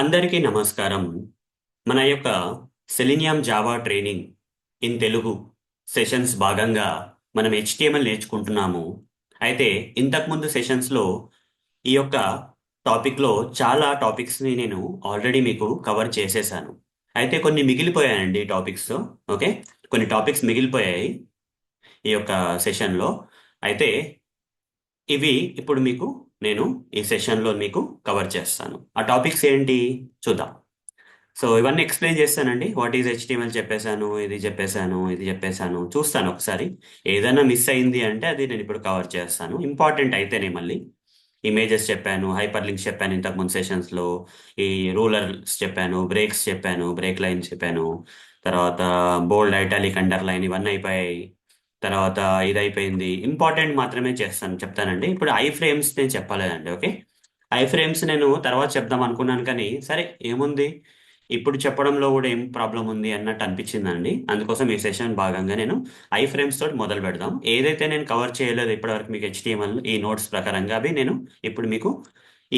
అందరికీ నమస్కారం. మన యొక్క selenium Java training in Telugu sessions భాగంగా మనం HTML నేర్చుకుంటున్నాము. అయితే ఇంతకుముందు సెషన్స్లో ఈ యొక్క టాపిక్లో చాలా టాపిక్స్ని నేను ఆల్రెడీ మీకు కవర్ చేసేసాను. అయితే కొన్ని మిగిలిపోయాయండి టాపిక్స్. ఓకే, కొన్ని టాపిక్స్ మిగిలిపోయాయి ఈ యొక్క సెషన్లో. అయితే ఇవి ఇప్పుడు మీకు నేను ఈ సెషన్లో మీకు కవర్ చేస్తాను. ఆ టాపిక్స్ ఏంటి చూద్దాం. సో ఇవన్నీ ఎక్స్ప్లెయిన్ చేస్తానండి. వాట్ ఈజ్ HTML చెప్పేశాను, ఇది చెప్పేశాను, ఇది చెప్పేశాను. చూస్తాను ఒకసారి. ఏదైనా మిస్ అయింది అంటే అది నేను ఇప్పుడు కవర్ చేస్తాను. ఇంపార్టెంట్ అయితేనే మళ్ళీ ఇమేజెస్ చెప్పాను, హైపర్ లింక్స్ చెప్పాను ఇంతకుముందు సెషన్స్లో. ఈ రూలర్స్ చెప్పాను, బ్రేక్స్ చెప్పాను, బ్రేక్ లైన్స్ చెప్పాను. తర్వాత బోల్డ్, ఐటాలిక్, అండర్లైన్ ఇవన్నీ అయిపోయాయి. తర్వాత ఇది అయిపోయింది. ఇంపార్టెంట్ మాత్రమే చెప్తానండి. ఇప్పుడు ఐ ఫ్రేమ్స్ నేను చెప్పలేదండి. ఓకే, ఐ ఫ్రేమ్స్ నేను తర్వాత చెప్దాం అనుకున్నాను, కానీ సరే ఏముంది, ఇప్పుడు చెప్పడంలో కూడా ఏం ప్రాబ్లం ఉంది అన్నట్టు అనిపించిందండి. అందుకోసం ఈ సెషన్ భాగంగా నేను ఐ ఫ్రేమ్స్ తోటి మొదలు పెడదాం. ఏదైతే నేను కవర్ చేయలేదు ఇప్పటివరకు మీకు HTML ఈ నోట్స్ ప్రకారంగా అవి నేను ఇప్పుడు మీకు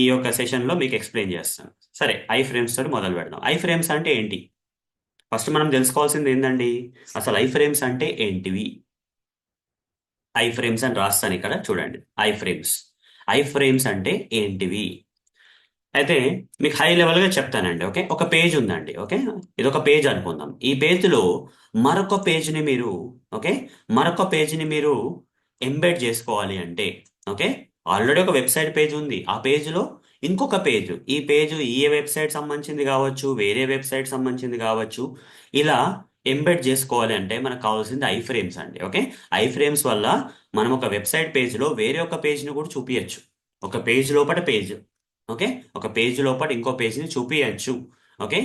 ఈ యొక్క సెషన్లో మీకు ఎక్స్ప్లెయిన్ చేస్తాను. సరే, ఐ ఫ్రేమ్స్ తోటి మొదలు పెడదాం. ఐ ఫ్రేమ్స్ అంటే ఏంటి? ఫస్ట్ మనం తెలుసుకోవాల్సింది ఏంటండి, అసలు ఐ ఫ్రేమ్స్ అంటే ఏంటివి? ఐ ఫ్రేమ్స్ అని రాస్తాను ఇక్కడ చూడండి. ఐ ఫ్రేమ్స్, ఐ ఫ్రేమ్స్ అంటే ఏంటివి? అయితే మీకు హై లెవెల్గా చెప్తానండి. ఓకే, ఒక పేజ్ ఉందండి. ఓకే, ఇది ఒక పేజ్ అనుకుందాం. ఈ పేజ్లో మరొక పేజ్ని మీరు, ఓకే, మరొక పేజ్ని మీరు ఎంబెడ్ చేసుకోవాలి అంటే, ఓకే, ఆల్రెడీ ఒక వెబ్సైట్ పేజ్ ఉంది. ఆ పేజ్లో ఇంకొక పేజ్, ఈ పేజ్ ఏ వెబ్సైట్ సంబంధించింది కావచ్చు, వేరే వెబ్సైట్ సంబంధించింది కావచ్చు, ఇలా ఎంబెడ్ చేసుకోవాలి అంటే మనకు కావాల్సింది ఐ ఫ్రేమ్స్ అండి. ఓకే, ఐ ఫ్రేమ్స్ వల్ల మనం ఒక వెబ్సైట్ పేజ్లో వేరే ఒక పేజ్ని కూడా చూపించచ్చు. ఒక పేజ్ లోపల పేజ్, ఓకే, ఒక పేజ్ లోపల ఇంకో పేజ్ని చూపించచ్చు. ఓకే,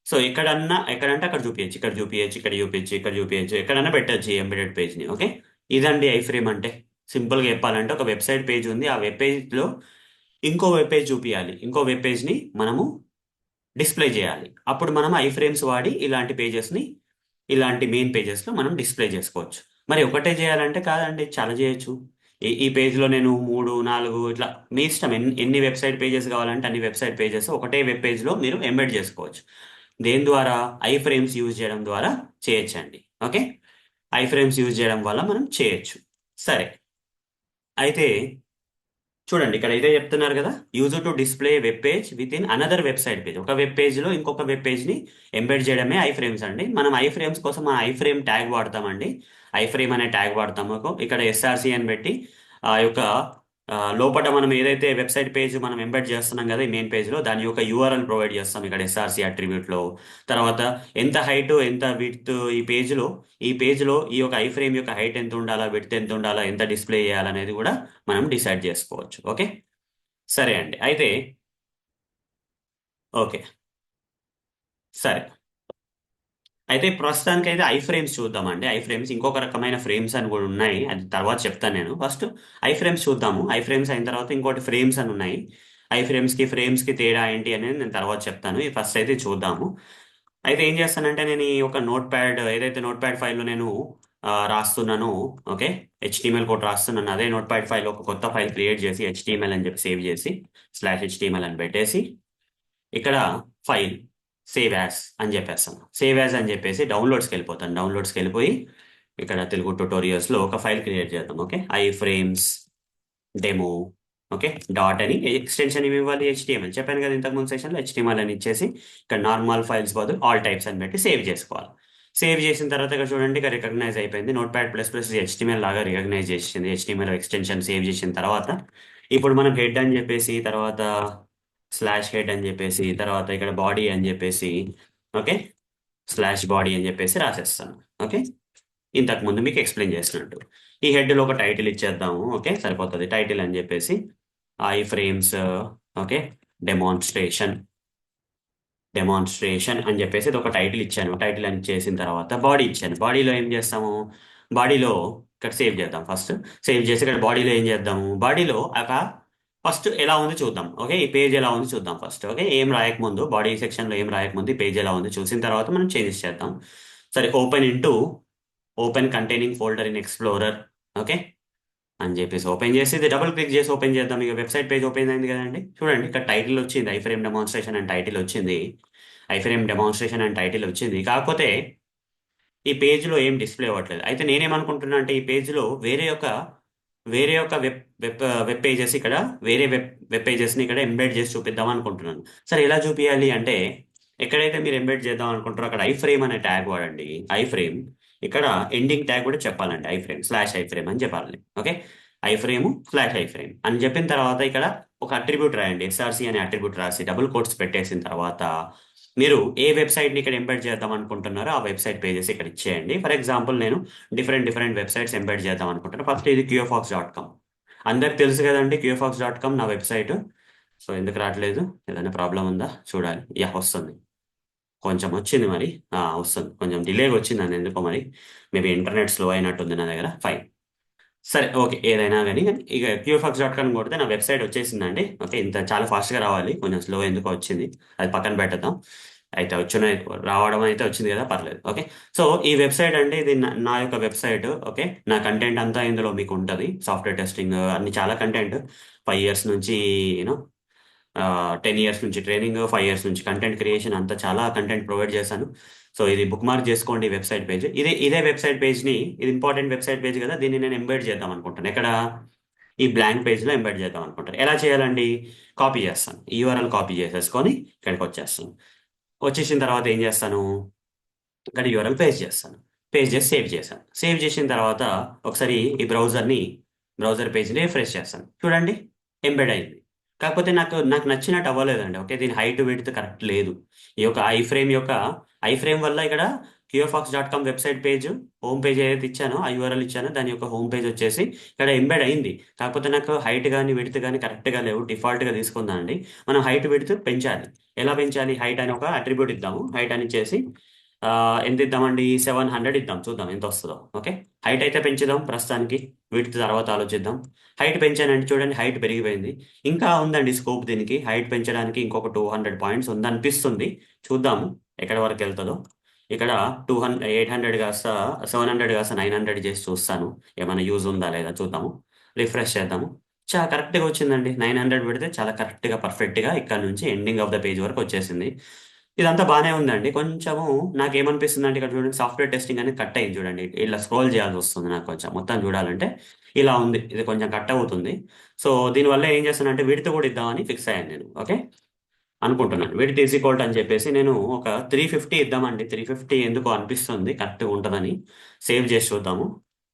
సో ఎక్కడంటే అక్కడ చూపించచ్చు, ఇక్కడ చూపించచ్చు, ఇక్కడ చూపించచ్చు, ఇక్కడ చూపించచ్చు, ఎక్కడన్నా పెట్టచ్చు ఈ ఎంబెడెడ్ పేజ్ని. ఓకే, ఇదండి ఐ ఫ్రేమ్ అంటే. సింపుల్గా చెప్పాలంటే ఒక వెబ్సైట్ పేజ్ ఉంది, ఆ వెబ్ పేజ్లో ఇంకో వెబ్ పేజ్ చూపించాలి, ఇంకో వెబ్ పేజ్ని మనము డిస్ప్లే చేయాలి. అప్పుడు మనం ఐ ఫ్రేమ్స్ వాడి ఇలాంటి పేజెస్ని, ఇలాంటి మెయిన్ పేజెస్లో మనం డిస్ప్లే చేసుకోవచ్చు. మరి ఒకటే చేయాలంటే కాదండి, చాలా చేయొచ్చు. ఈ పేజ్లో నేను 3, 4 ఇట్లా మీ ఇష్టం, ఎన్ని వెబ్సైట్ పేజెస్ కావాలంటే అన్ని వెబ్సైట్ పేజెస్ ఒకటే వెబ్ పేజ్లో మీరు ఎంబెడ్ చేసుకోవచ్చు. దేని ద్వారా? ఐ ఫ్రేమ్స్ యూజ్ చేయడం ద్వారా చేయొచ్చండి. ఓకే, ఐ ఫ్రేమ్స్ యూజ్ చేయడం వల్ల మనం చేయొచ్చు. సరే, అయితే చూడండి, ఇక్కడ ఇదే చెప్తున్నారు కదా, use to display web page within another website page. ఒక వెబ్ పేజ్లో ఇంకొక వెబ్ పేజ్ని ఎంబెడ్ చేయడమే ఐ ఫ్రేమ్స్ అండి. మనం ఐ ఫ్రేమ్స్ కోసం మన ఐ ఫ్రేమ్ ట్యాగ్ వాడతామండి. ఐ ఫ్రేమ్ అనే ట్యాగ్ వాడతాము. ఇక్కడ SRC అని పెట్టి ఆ యొక్క లోపల మనం ఏదైతే వెబ్సైట్ పేజ్ మనం ఎంబెడ్ చేస్తున్నాం కదా ఈ మెయిన్ పేజ్లో, దాని యొక్క URL ప్రొవైడ్ చేస్తాం ఇక్కడ SRC అట్రిబ్యూట్లో. తర్వాత ఎంత హైట్, ఎంత విడ్త్ ఈ పేజ్లో ఈ యొక్క ఐ ఫ్రేమ్ యొక్క హైట్ ఎంత ఉండాలా, విడ్త్ ఎంత ఉండాలా, ఎంత డిస్ప్లే చేయాలనేది కూడా మనం డిసైడ్ చేసుకోవచ్చు. ఓకే, సరే అండి. అయితే ఓకే, సరే, అయితే ప్రస్తుతానికి అయితే ఐ ఫ్రేమ్స్ చూద్దామండి. ఐ ఫ్రేమ్స్ ఇంకొక రకమైన ఫ్రేమ్స్ అని కూడా ఉన్నాయి, అది తర్వాత చెప్తాను నేను. ఫస్ట్ ఐ ఫ్రేమ్స్ చూద్దాము. ఐ ఫ్రేమ్స్ అయిన తర్వాత ఇంకోటి ఫ్రేమ్స్ అని ఉన్నాయి. ఫ్రేమ్స్కి తేడా ఏంటి అనేది నేను తర్వాత చెప్తాను. ఇది ఫస్ట్ అయితే చూద్దాము. అయితే ఏం చేస్తానంటే నేను ఈ ఒక నోట్ ప్యాడ్, ఏదైతే నోట్ ప్యాడ్ ఫైల్లో నేను రాస్తున్నాను, ఓకే, HTML కోడ్ రాస్తున్నాను, అదే నోట్ ప్యాడ్ ఫైల్ ఒక కొత్త ఫైల్ క్రియేట్ చేసి HTML అని చెప్పి సేవ్ చేసి /HTML అని పెట్టేసి ఇక్కడ ఫైల్ సేవ్ యాజ్ అని చెప్పేస్తాను. సేవ్ యాజ్ అని చెప్పేసి డౌన్లోడ్స్కి వెళ్ళిపోతాను. డౌన్లోడ్స్కి వెళ్ళిపోయి ఇక్కడ తెలుగు ట్యుటోరియల్స్లో ఒక ఫైల్ క్రియేట్ చేద్దాం. Okay, I frames demo, okay, dot అని ఎక్స్టెన్షన్ ఏమి ఇవ్వాలి, HTML చెప్పాను కదా ఇంతకుముందు సెషన్లో. HTML అని ఇచ్చేసి ఇక్కడ నార్మల్ ఫైల్స్ బదులు ఆల్ టైప్స్ అని పెట్టి సేవ్ చేసుకోవాలి. సేవ్ చేసిన తర్వాత ఇక్కడ చూడండి, ఇక్కడ రికగ్నైజ్ అయిపోయింది. Note pad plus plus HTML లాగా రికగ్నైజ్ చేసింది. HTML ఎక్స్టెన్షన్ సేవ్ చేసిన తర్వాత ఇప్పుడు మనం హెడ్ అని చెప్పేసి, తర్వాత /head అని చెప్పేసి, తర్వాత ఇక్కడ బాడీ అని చెప్పేసి, ఓకే, /body అని చెప్పేసి రాసేస్తాను. ఓకే, ఇంతకు ముందు మీకు ఎక్స్ప్లెయిన్ చేసినట్టు ఈ హెడ్లో ఒక టైటిల్ ఇచ్చేద్దాము. ఓకే, సరిపోతుంది. టైటిల్ అని చెప్పేసి I frames, okay, demonstration demonstration అని చెప్పేసి ఇది ఒక టైటిల్ ఇచ్చాను. టైటిల్ అని చేసిన తర్వాత బాడీ ఇచ్చాను. బాడీలో ఏం చేస్తాము, బాడీలో ఇక్కడ సేవ్ చేద్దాం. ఫస్ట్ సేవ్ చేసి ఇక్కడ బాడీలో ఏం చేద్దాము, బాడీలో ఒక ఫస్ట్ ఎలా ఉంది చూద్దాం. ఓకే, ఈ పేజ్ ఎలా ఉంది చూద్దాం ఫస్ట్. ఓకే, ఏం రాయకముందు, బాడీ సెక్షన్లో ఏం రాయకముందు ఈ పేజ్ ఎలా ఉంది చూసిన తర్వాత మనం చేంజెస్ చేద్దాం. సరే, open containing folder in explorer. Okay, అని చెప్పేసి ఓపెన్ చేసి ఇది డబుల్ క్లిక్ చేసి ఓపెన్ చేద్దాం. ఇక వెబ్సైట్ పేజ్ ఓపెన్ అయింది కదండి. చూడండి ఇక్కడ టైటిల్ వచ్చింది, ఐఫ్రేమ్ డెమాన్స్ట్రేషన్ అండ్ టైటిల్ వచ్చింది. ఐఫ్రేమ్ డెమాన్స్ట్రేషన్ అండ్ టైటిల్ వచ్చింది. కాకపోతే ఈ పేజ్లో ఏం డిస్ప్లే అవ్వట్లేదు. అయితే నేనేమనుకుంటున్నా అంటే ఈ పేజ్లో వేరే ఒక వెబ్ పేజెస్ ఇక్కడ వేరే వెబ్ పేజెస్ని ఇక్కడ ఎంబెడ్ చేసి చూపిద్దాం అనుకుంటున్నాను. సరే ఎలా చూపించాలి అంటే ఎక్కడైతే మీరు ఎంబెడ్ చేద్దాం అనుకుంటారో అక్కడ ఐఫ్రేమ్ అనే ట్యాగ్ వాడండి. ఐఫ్రేమ్ ఇక్కడ ఎండింగ్ ట్యాగ్ కూడా చెప్పాలండి. ఐఫ్రేమ్ స్లాష్ ఐఫ్రేమ్ అని చెప్పాలి. ఓకే, ఐఫ్రేమ్ స్లాష్ ఐఫ్రేమ్ అని చెప్పిన తర్వాత ఇక్కడ ఒక అట్రిబ్యూట్ రాయండి. ఎస్ఆర్సి అనే అట్రిబ్యూట్ రాసి డబుల్ కోట్స్ పెట్టేసిన తర్వాత మీరు ఏ వెబ్సైట్ని ఇక్కడ ఎంబెడ్ చేద్దాం అనుకుంటున్నారో ఆ వెబ్సైట్ పేజెస్ ఇక్కడ ఇచ్చేయండి. ఫర్ ఎగ్జాంపుల్ నేను డిఫరెంట్ డిఫరెంట్ వెబ్సైట్స్ ఎంబెడ్ చేద్దాం అనుకుంటున్నాను. ఫస్ట్ ఇది QFox.com. అందరికి తెలుసు కదండి QFox.com నా వెబ్సైట్. సో ఎందుకు రావట్లేదు? ఏదైనా ప్రాబ్లం ఉందా చూడాలి. యా, వస్తుంది. కొంచెం వచ్చింది మరి. వస్తుంది. కొంచెం డిలేగా వచ్చింది అని ఎందుకో మరి. మేబీ ఇంటర్నెట్ స్లో అయినట్టుంది నా దగ్గర. ఫైన్. సరే, ఓకే, ఏదైనా కానీ ఇక QFox.com కొడితే నా వెబ్సైట్ వచ్చేసిందండి. ఓకే, ఇంత చాలా ఫాస్ట్గా రావాలి, కొంచెం స్లో ఎందుకో వచ్చింది. అది పక్కన పెట్టేద్దాం. అయితే రావడం అయితే వచ్చింది కదా, పర్లేదు. ఓకే, సో ఈ వెబ్సైట్ అంటే ఇది నా యొక్క వెబ్సైట్. ఓకే, నా కంటెంట్ అంతా ఇందులో మీకు ఉంటుంది. సాఫ్ట్వేర్ టెస్టింగ్ అన్ని చాలా కంటెంట్. 5 years నుంచి యూనో 10 years నుంచి ట్రైనింగ్, 5 years నుంచి కంటెంట్ క్రియేషన్, అంతా చాలా కంటెంట్ ప్రొవైడ్ చేశాను. సో ఇది బుక్ మార్క్ చేసుకోండి వెబ్సైట్ పేజ్. ఇదే వెబ్సైట్ పేజ్ని, ఇది ఇంపార్టెంట్ వెబ్సైట్ పేజ్ కదా, దీన్ని నేను ఎంబెడ్ చేద్దాం అనుకుంటాను. ఎక్కడ? ఈ బ్లాంక్ పేజ్లో ఎంబెడ్ చేద్దాం అనుకుంటాను. ఎలా చేయాలండి? కాపీ చేస్తాను. యూఆర్ఎల్ కాపీ చేసేసుకొని ఇక్కడికి వచ్చేస్తాను. వచ్చేసిన తర్వాత ఏం చేస్తాను? ఇక్కడ యూఆర్ఎల్ పేస్ట్ చేస్తాను. పేస్ట్ చేసి సేవ్ చేశాను. సేవ్ చేసిన తర్వాత ఒకసారి ఈ బ్రౌజర్ పేజ్ని రిఫ్రెష్ చేస్తాను. చూడండి, ఎంబెడ్ అయింది. కాకపోతే నాకు నచ్చినట్టు అవ్వలేదండి. ఓకే, దీని హైట్ విడ్త్ కరెక్ట్ లేదు. ఈ యొక్క ఐఫ్రేమ్ వల్ల ఇక్కడ QFox.com website page home page ఏదైతే ఇచ్చానో ఆ యూఆర్ఎల్ ఇచ్చానో దాని యొక్క హోమ్ పేజ్ వచ్చేసి ఇక్కడ ఎంబెడ్ అయింది. కాకపోతే నాకు హైట్ కానీ విడ్త్ కానీ కరెక్ట్గా లేవు. డిఫాల్ట్గా తీసుకుందామండి. మనం హైట్ విడ్త్ పెంచాలి. ఎలా పెంచాలి? హైట్ అని ఒక అట్రిబ్యూట్ ఇద్దాము. హైట్ అని ఇచ్చేసి ఎంత ఇద్దామండి? 700 ఇద్దాం. చూద్దాం ఎంత వస్తుందో. ఓకే, హైట్ అయితే పెంచుదాం ప్రస్తుతానికి. వీటి తర్వాత ఆలోచిద్దాం. హైట్ పెంచానండి. చూడండి, హైట్ పెరిగిపోయింది. ఇంకా ఉందండి స్కోప్ దీనికి. హైట్ పెంచడానికి ఇంకొక 200 పాయింట్స్ ఉందనిపిస్తుంది. చూద్దాము ఎక్కడి వరకు వెళ్తుందో. ఇక్కడ 800 కాస్త 700 కాస్త 900 చేసి చూస్తాను. ఏమైనా యూజ్ ఉందా లేదా చూద్దాము. రిఫ్రెష్ చేద్దాము. చాలా కరెక్ట్గా వచ్చిందండి. 900 పెడితే చాలా కరెక్ట్గా పర్ఫెక్ట్గా ఇక్కడ నుంచి ఎండింగ్ ఆఫ్ ద పేజ్ వరకు వచ్చేసింది. ఇదంతా బాగానే ఉందండి. కొంచెము నాకేమనిపిస్తుంది అంటే ఇక్కడ చూడండి, సాఫ్ట్వేర్ టెస్టింగ్ అనేది కట్ అయింది. చూడండి, ఇలా స్క్రోల్ చేయాల్సి వస్తుంది నాకు. కొంచెం మొత్తం చూడాలంటే ఇలా ఉంది. ఇది కొంచెం కట్ అవుతుంది. సో దీనివల్ల ఏం చేస్తానంటే విడత కూడా ఇద్దామని ఫిక్స్ అయ్యాను నేను. ఓకే, అనుకుంటున్నాను విడత ఈక్వల్ అని చెప్పేసి నేను ఒక 350 ఇద్దామండి. 350 ఎందుకో అనిపిస్తుంది కరెక్ట్గా ఉంటుందని. సేవ్ చేసి చూద్దాము.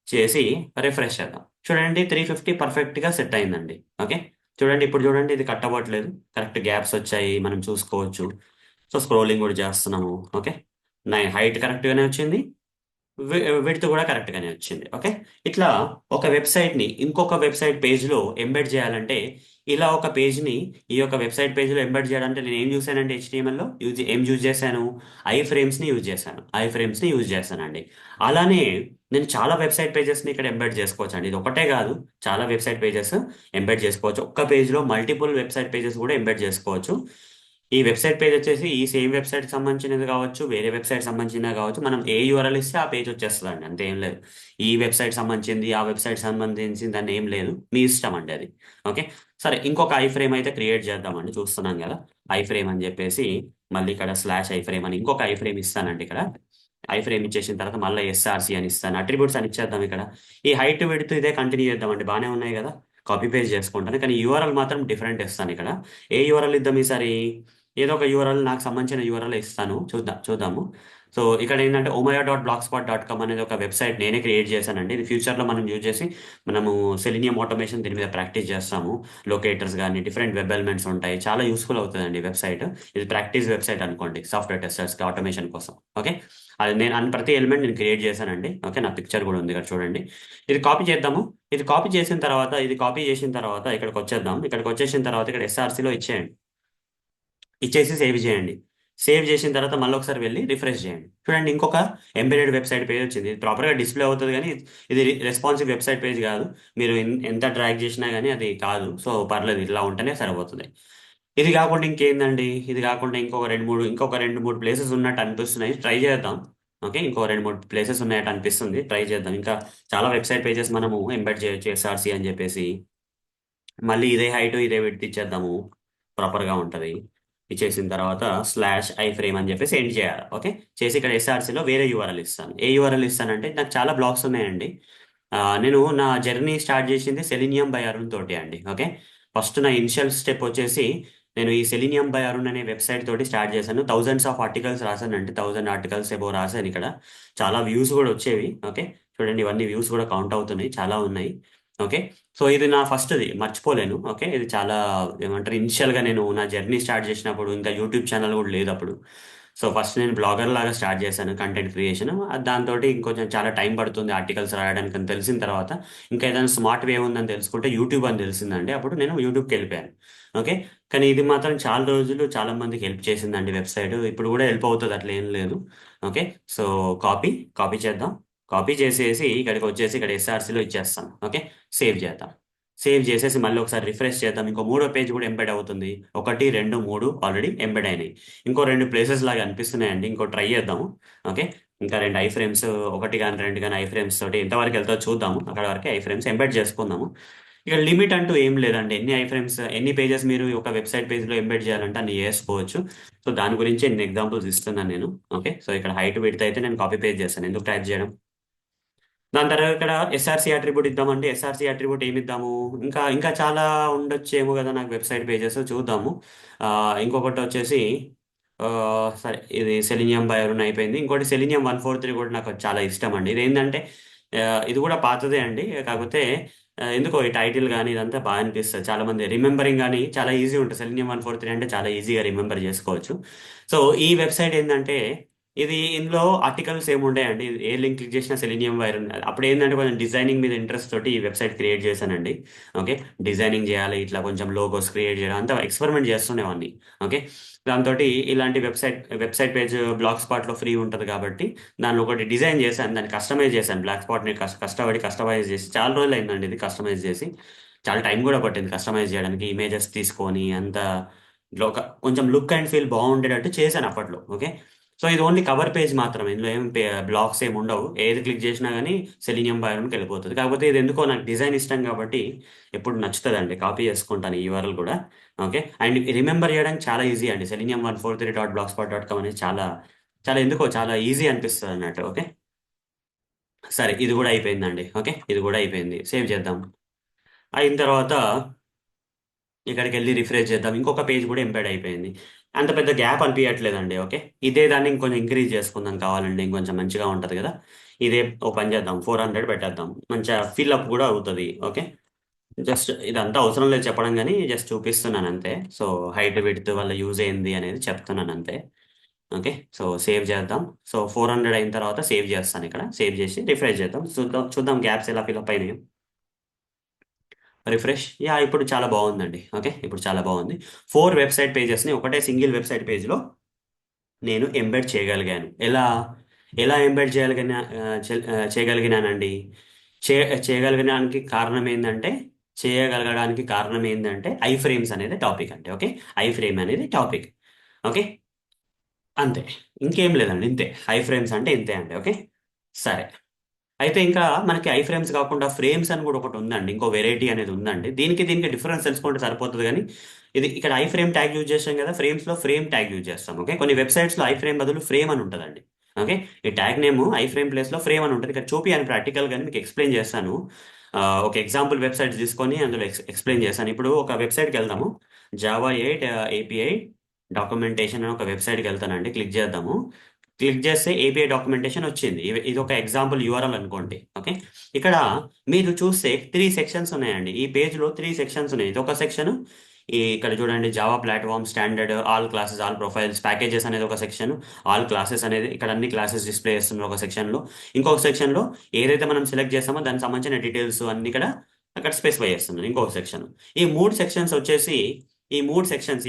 చేసి రిఫ్రెష్ చేద్దాం. చూడండి, 350 పర్ఫెక్ట్గా సెట్ అయిందండి. ఓకే, చూడండి, ఇప్పుడు చూడండి, ఇది కట్ అవ్వట్లేదు. కరెక్ట్ గ్యాప్స్ వచ్చాయి, మనం చూసుకోవచ్చు. సో స్క్రోలింగ్ కూడా చేస్తున్నాము. ఓకే, హైట్ కరెక్ట్గానే వచ్చింది. విడ్త్ కూడా కరెక్ట్గానే వచ్చింది. ఓకే, ఇట్లా ఒక వెబ్సైట్ని ఇంకొక వెబ్సైట్ పేజ్లో ఎంబెడ్ చేయాలంటే ఇలా ఒక పేజ్ని ఈ యొక్క వెబ్సైట్ పేజ్లో ఎంబెడ్ చేయాలంటే నేను ఏం చూసానంటే HTML లో ఏం యూజ్ చేశాను? ఐఫ్రేమ్స్ని యూజ్ చేశానండి. అలానే నేను చాలా వెబ్సైట్ పేజెస్ని ఇక్కడ ఎంబెడ్ చేసుకోవచ్చు అండి. ఇది ఒకటే కాదు, చాలా వెబ్సైట్ పేజెస్ ఎంబెడ్ చేసుకోవచ్చు. ఒక్క పేజ్లో మల్టిపుల్ వెబ్సైట్ పేజెస్ కూడా ఎంబెడ్ చేసుకోవచ్చు. ఈ వెబ్సైట్ పేజ్ వచ్చేసి ఈ సేమ్ వెబ్సైట్ సంబంధించినది కావచ్చు, వేరే వెబ్సైట్ సంబంధించినది కావచ్చు. మనం ఏ యూఆర్ఎల్ ఇస్తే ఆ పేజ్ వచ్చేస్తుందండి. అంతే, ఏం లేదు. ఈ వెబ్సైట్ సంబంధించింది, ఆ వెబ్సైట్ సంబంధించింది అని ఏం లేదు. మీ ఇష్టం అండి అది. ఓకే, సరే, ఇంకొక ఐఫ్రేమ్ అయితే క్రియేట్ చేద్దామండి. చూస్తున్నాం కదా, ఐఫ్రేమ్ అని చెప్పేసి మళ్ళీ ఇక్కడ స్లాష్ ఐఫ్రేమ్ అని ఇంకొక ఐఫ్రేమ్ ఇస్తానండి. ఇక్కడ ఐఫ్రేమ్ ఇచ్చేసిన తర్వాత మళ్ళీ SRC అని ఇస్తాను. అట్రిబ్యూట్స్ అని ఇచ్చేద్దాం. ఇక్కడ ఈ హైట్ విడ్త్ ఇదే కంటిన్యూ చేద్దామండి. బాగానే ఉన్నాయి కదా. కాపీ పేస్ట్ చేసుకుంటాను, కానీ యూఆర్ఎల్ మాత్రం డిఫరెంట్ ఇస్తాను. ఇక్కడ ఏ యూఆర్ఎల్ ఇద్దాం ఈసారి? ఏదో ఒక యూఆర్ఎల్, నాకు సంబంధించిన యూఆర్ఎల్ ఇస్తాను. చూద్దాము. సో ఇక్కడ ఏంటంటే omaya.blogspot.com అనేది ఒక వెబ్సైట్ నేనే క్రియేట్ చేశానండి. ఇది ఫ్యూచర్లో మనం యూజ్ చేసి మనము సెలీనియం ఆటోమేషన్ దీని మీద ప్రాక్టీస్ చేస్తాము. లొకేటర్స్ కానీ డిఫరెంట్ వెబ్ ఎలిమెంట్స్ ఉంటాయి. చాలా యూస్ఫుల్ అవుతుందండి వెబ్సైట్. ఇది ప్రాక్టీస్ వెబ్సైట్ అనుకోండి, సాఫ్ట్వేర్ టెస్టర్స్కి ఆటోమేషన్ కోసం. ఓకే, అది ప్రతి ఎలిమెంట్ నేను క్రియేట్ చేశానండి. ఓకే, నా పిక్చర్ కూడా ఉంది ఇక్కడ చూడండి. ఇది కాపీ చేద్దాము. ఇది కాపీ చేసిన తర్వాత ఇక్కడికి వచ్చేద్దాం. ఇక్కడికి వచ్చేసిన తర్వాత ఇక్కడ SRCలో ఇచ్చేసి సేవ్ చేయండి. సేవ్ చేసిన తర్వాత మళ్ళీ ఒకసారి వెళ్ళి రిఫ్రెష్ చేయండి. చూడండి, ఇంకొక ఎంబెడెడ్ వెబ్సైట్ పేజ్ వచ్చింది. ఇది ప్రాపర్గా డిస్ప్లే అవుతుంది, కానీ ఇది రెస్పాన్సివ్ వెబ్సైట్ పేజ్ కాదు. మీరు ఎంత డ్రాగ్ చేసినా కానీ అది కాదు. సో పర్లేదు, ఇలా ఉంటేనే సరిపోతుంది. ఇది కాకుండా ఇంకేందండి? ఇది కాకుండా ఇంకొక రెండు మూడు ప్లేసెస్ ఉన్నట్టు అనిపిస్తున్నాయి. ట్రై చేద్దాం. ఓకే, ఇంకో 2 3 ప్లేసెస్ ఉన్నాయట అనిపిస్తుంది, ట్రై చేద్దాం. ఇంకా చాలా వెబ్సైట్ పేజెస్ మనము ఎంబెడ్ చేయొచ్చు ఎస్ఆర్సి అని చెప్పేసి. మళ్ళీ ఇదే హైట్ ఇదే విడ్త్ ఇచ్చేద్దాము, ప్రాపర్గా ఉంటుంది. ఇచ్చేసిన తర్వాత స్లాష్ ఐ ఫ్రేమ్ అని చెప్పేసి ఎండ్ చేయాలి. ఓకే, చేసి ఇక్కడ ఎస్ఆర్సీలో వేరే యూఆర్ఎల్ ఇస్తాను. ఏ యూఆర్ఎల్ ఇస్తానంటే నాకు చాలా బ్లాగ్స్ ఉన్నాయండి. నేను నా జర్నీ స్టార్ట్ చేసింది సెలీనియం బై అరుణ్ తోటి అండి. ఓకే, ఫస్ట్ నా ఇనిషియల్ స్టెప్ వచ్చేసి నేను ఈ సెలీనియం బై అరుణ్ అనే వెబ్సైట్ తోటి స్టార్ట్ చేశాను. థౌజండ్స్ ఆఫ్ ఆర్టికల్స్ రాశానండి, 1000 ఆర్టికల్స్ ఏవో రాశాను ఇక్కడ. చాలా వ్యూస్ కూడా వచ్చేవి. ఓకే, చూడండి ఇవన్నీ వ్యూస్ కూడా కౌంట్ అవుతున్నాయి, చాలా ఉన్నాయి. ఓకే, సో ఇది నా ఫస్ట్ది, మర్చిపోలేను. ఓకే, ఇది చాలా ఏమంటారు, ఇనిషియల్గా నేను నా జర్నీ స్టార్ట్ చేసినప్పుడు ఇంకా యూట్యూబ్ ఛానల్ కూడా లేదు అప్పుడు. సో ఫస్ట్ నేను బ్లాగర్ లాగా స్టార్ట్ చేశాను కంటెంట్ క్రియేషన్. దాంతో ఇంకొంచెం చాలా టైం పడుతుంది ఆర్టికల్స్ రాయడానికి అని తెలిసిన తర్వాత ఇంకా ఏదైనా స్మార్ట్ వే ఉందని తెలుసుకుంటే యూట్యూబ్ అని తెలిసిందండి. అప్పుడు నేను యూట్యూబ్కి వెళ్ళిపోయాను. ఓకే, కానీ ఇది మాత్రం చాలా రోజులు చాలా మందికి హెల్ప్ చేసిందండి వెబ్సైట్. ఇప్పుడు కూడా హెల్ప్ అవుతుంది, అట్లా ఏం లేదు. ఓకే, సో కాపీ కాపీ చేద్దాం. కాపీ చేసేసి ఇక్కడికి వచ్చేసి ఇక్కడ ఎస్ఆర్సీలో ఇచ్చేస్తాం. ఓకే, సేవ్ చేద్దాం. సేవ్ చేసేసి మళ్ళీ ఒకసారి రిఫ్రెష్ చేద్దాం. ఇంకో మూడో పేజ్ కూడా ఎంబెడ్ అవుతుంది. 1 2 3 ఆల్రెడీ ఎంబెడ్ అయినాయి. ఇంకో 2 ప్లేసెస్ లాగా అనిపిస్తున్నాయండి, ఇంకో ట్రై చేద్దాము. ఓకే, ఇంకా 2 ఐ ఫ్రేమ్స్, ఒకటి కానీ 2 కానీ ఐ ఫ్రేమ్స్ తోటి ఎంతవరకు వెళ్తాదో చూద్దాము. అక్కడ వరకు ఐ ఫ్రేమ్స్ ఎంబెడ్ చేసుకుందాము. ఇక లిమిట్ అంటూ ఏం లేదండి, ఎన్ని ఐ ఫ్రేమ్స్ ఎన్ని పేజెస్ మీరు ఒక వెబ్సైట్ పేజ్లో ఎంబెడ్ చేయాలంటే అన్ని చేసుకోవచ్చు. సో దాని గురించి నేను ఎగ్జాంపుల్స్ ఇస్తున్నాను నేను. ఓకే, సో ఇక్కడ హైట్ విడ్త్ అయితే నేను కాపీ పేజ్ చేస్తాను, ఎందుకు టైప్ చేయడం. దాని తర్వాత ఇక్కడ ఎస్ఆర్సీ అట్రిబ్యూట్ ఇద్దామంటే ఎస్ఆర్సీ అట్రిబ్యూట్ ఏమి ఇద్దాము. ఇంకా ఇంకా చాలా ఉండొచ్చేమో కదా నాకు వెబ్సైట్ పేజెస్, చూద్దాము. ఇంకొకటి వచ్చేసి ఆ, సరే ఇది సెలీనియం బయోన్ అయిపోయింది. ఇంకోటి సెలీనియం 143 కూడా నాకు చాలా ఇష్టం అండి. ఇది ఏంటంటే ఇది కూడా పాతదే అండి, కాకపోతే ఎందుకో ఈ టైటిల్ కానీ ఇదంతా బాగా అనిపిస్తుంది. చాలా మంది రిమెంబరింగ్ కానీ చాలా ఈజీ ఉంటుంది. సెలీనియం 143 అంటే చాలా ఈజీగా రిమెంబర్ చేసుకోవచ్చు. సో ఈ వెబ్సైట్ ఏంటంటే ఇది ఇందులో ఆర్టికల్స్ ఏమి ఉంటాయండి, ఏ లింక్ క్లిక్ చేసినా సెలీనియం వైర్ ఉంది. అప్పుడు ఏంటంటే కొంచెం డిజైనింగ్ మీద ఇంట్రెస్ట్ తోటి ఈ వెబ్సైట్ క్రియేట్ చేశానండి. ఓకే, డిజైనింగ్ చేయాలి, ఇట్లా కొంచెం లోగోస్ క్రియేట్ చేయడం అంతా ఎక్స్పెరిమెంట్ చేస్తుండేవాడిని. ఓకే, దాంతో ఇలాంటి వెబ్సైట్ పేజ్ బ్లాక్ స్పాట్లో ఫ్రీ ఉంటుంది కాబట్టి దానిలో ఒకటి డిజైన్ చేశాను, దాన్ని కస్టమైజ్ చేశాను. బ్లాక్ స్పాట్ని కష్టపడి కస్టమైజ్ చేసి చాలా రోజులు అయిందండి ఇది కస్టమైజ్ చేసి. చాలా టైం కూడా పట్టింది కస్టమైజ్ చేయడానికి, ఇమేజెస్ తీసుకొని అంత కొంచెం లుక్ అండ్ ఫీల్ బాగుండేటట్టు చేశాను అప్పట్లో. ఓకే, సో ఇది ఓన్లీ కవర్ పేజ్ మాత్రమే, ఇందులో ఏం బ్లాక్స్ ఏమి ఉండవు. ఏది క్లిక్ చేసినా కానీ సెలీనియం బయోన్కి వెళ్ళిపోతుంది. కాకపోతే ఇది ఎందుకో నాకు డిజైన్ ఇష్టం కాబట్టి ఎప్పుడు నచ్చుతుంది అండి, కాపీ చేసుకుంటాను ఈ URL కూడా. ఓకే, అండ్ రిమెంబర్ చేయడానికి చాలా ఈజీ అండి. selenium143.blogspot.com అనేది చాలా చాలా ఎందుకో చాలా ఈజీ అనిపిస్తుంది అన్నట్టు. ఓకే, సరే ఇది కూడా అయిపోయిందండి. ఓకే, ఇది కూడా అయిపోయింది, సేవ్ చేద్దాం. అయిన తర్వాత ఇక్కడికి వెళ్ళి రిఫ్రెష్ చేద్దాం. ఇంకొక పేజ్ కూడా ఎంబెడ్ అయిపోయింది. అంత పెద్ద గ్యాప్ అనిపించట్లేదండి. ఓకే, ఇదే దాన్ని ఇంకొంచెం ఇంక్రీజ్ చేసుకుందాం కావాలండి, ఇంకొంచెం మంచిగా ఉంటుంది కదా. ఇదే ఓ పని చేద్దాం, 400 పెట్టేద్దాం, మంచిగా ఫిల్అప్ కూడా అవుతుంది. ఓకే, జస్ట్ ఇదంతా అవసరం లేదు చెప్పడం, కానీ జస్ట్ చూపిస్తున్నాను అంతే. సో హైట్ విడ్త్ వల్ల యూజ్ అయింది అనేది చెప్తున్నాను అంతే. ఓకే, సో సేవ్ చేద్దాం. సో 400 అయిన తర్వాత సేవ్ చేస్తాను. ఇక్కడ సేవ్ చేసి రిఫ్రెష్ చేద్దాం, చూద్దాం చూద్దాం గ్యాప్స్ ఎలా ఫిల్అప్ అయినాయి. రిఫ్రెష్, యా ఇప్పుడు చాలా బాగుందండి. ఓకే, ఇప్పుడు చాలా బాగుంది. 4 వెబ్సైట్ పేజెస్ని ఒకటే సింగిల్ వెబ్సైట్ పేజ్లో నేను ఎంబెడ్ చేయగలిగాను. ఎలా ఎలా ఎంబెడ్ చేయగలిగినానండి. చే చేయగలిగడానికి కారణం ఏంటంటే చేయగలగడానికి కారణం ఏంటంటే ఐ ఫ్రేమ్స్ అనేది టాపిక్ అంటే. ఓకే, ఐ ఫ్రేమ్ అనేది టాపిక్. ఓకే, అంతే, ఇంకేం లేదండి, ఇంతే. ఐ ఫ్రేమ్స్ అంటే ఇంతే అండి. ఓకే, సరే. అయితే ఇంకా మనకి ఐ ఫ్రేమ్స్ కాకుండా ఫ్రేమ్స్ అని కూడా ఒకటి ఉందండి, ఇంకో వెరైటీ అనేది ఉందండి. దీనికి దీనికి డిఫరెన్స్ తెలుసుకుంటే సరిపోతుంది కానీ ఇది ఇక్కడ ఐ ఫ్రేమ్ ట్యాగ్ యూజ్ చేస్తాం కదా, ఫ్రేమ్స్లో ఫ్రేమ్ ట్యాగ్ యూజ్ చేస్తాం. ఓకే, కొన్ని వెబ్సైట్స్లో ఐ ఫ్రేమ్ బదులు ఫ్రేమ్ అని ఉంటుందండి. ఓకే, ఈ ట్యాగ్ నేమ్ ఐ ఫ్రేమ్ ప్లేస్లో ఫ్రేమ్ అని ఉంటుంది. ఇక్కడ చూపి అని ప్రాక్టికల్ గానీ మీకు ఎక్స్ప్లెయిన్ చేస్తాను. ఒక ఎగ్జాంపుల్ వెబ్సైట్ తీసుకొని అందులో ఎక్స్ప్లెయిన్ చేస్తాను. ఇప్పుడు ఒక వెబ్సైట్కి వెళ్దాము. Java 8 API డాక్యుమెంటేషన్ అని ఒక వెబ్సైట్కి వెళ్తానండి. క్లిక్ చేద్దాము. క్లిక్ చేస్తే ఏపీఐ డాక్యుమెంటేషన్ వచ్చింది. ఇది ఒక ఎగ్జాంపుల్ యూఆర్ఎల్ అనుకోండి. ఓకే, ఇక్కడ మీరు చూస్తే 3 సెక్షన్స్ ఉన్నాయండి. ఈ పేజ్లో 3 సెక్షన్స్ ఉన్నాయి. ఇది ఒక సెక్షన్. ఇక్కడ చూడండి, Java platform standard, all classes, all profiles, packages అనేది ఒక సెక్షన్. ఆల్ క్లాసెస్ అనేది ఇక్కడ అన్ని క్లాసెస్ డిస్ప్లే చేస్తున్నారు ఒక సెక్షన్లో. ఇంకొక సెక్షన్లో ఏదైతే మనం సెలెక్ట్ చేస్తామో దానికి సంబంధించిన డీటెయిల్స్ అన్ని ఇక్కడ అక్కడ స్పెసిఫై చేస్తున్నారు. ఇంకొక సెక్షన్. ఈ 3 సెక్షన్స్ వచ్చేసి ఈ 3 సెక్షన్స్